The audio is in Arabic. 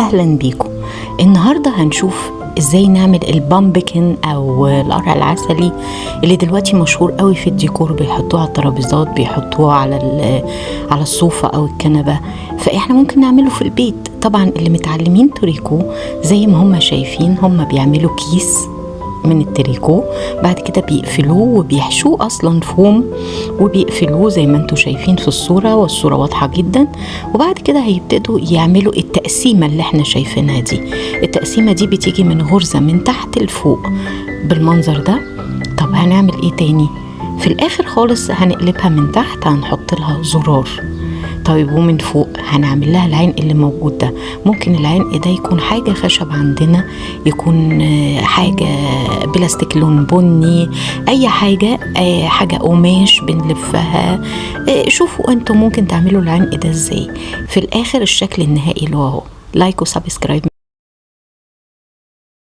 أهلا بيكم. النهاردة هنشوف ازاي نعمل البامبكن او القرع العسلي اللي دلوقتي مشهور قوي في الديكور، بيحطوه على الترابيزات، بيحطوه على الصوفة او الكنبة. فاحنا ممكن نعمله في البيت. طبعا اللي متعلمين تريكو زي ما هم شايفين، هم بيعملوا كيس من التريكو، بعد كده بيقفلوه وبيحشوه اصلا فوم وبيقفلوه زي ما انتم شايفين في الصورة، والصورة واضحة جدا. وبعد كده هيبتدوا يعملوا التقسيمة اللي احنا شايفينها دي. التقسيمة دي بتيجي من غرزة من تحت لفوق بالمنظر ده. طب هنعمل ايه تاني؟ في الاخر خالص هنقلبها من تحت، هنحط لها زرار. طيب ومن فوق هنعمل لها العين اللي موجود ده. ممكن العين ده يكون حاجة خشب عندنا، يكون حاجة بلاستيك لون بني، اي حاجة، حاجة قماش بنلفها. شوفوا انتم ممكن تعملوا العين ده ازاي. في الاخر الشكل النهائي اللي هو لايك وسبسكرايب.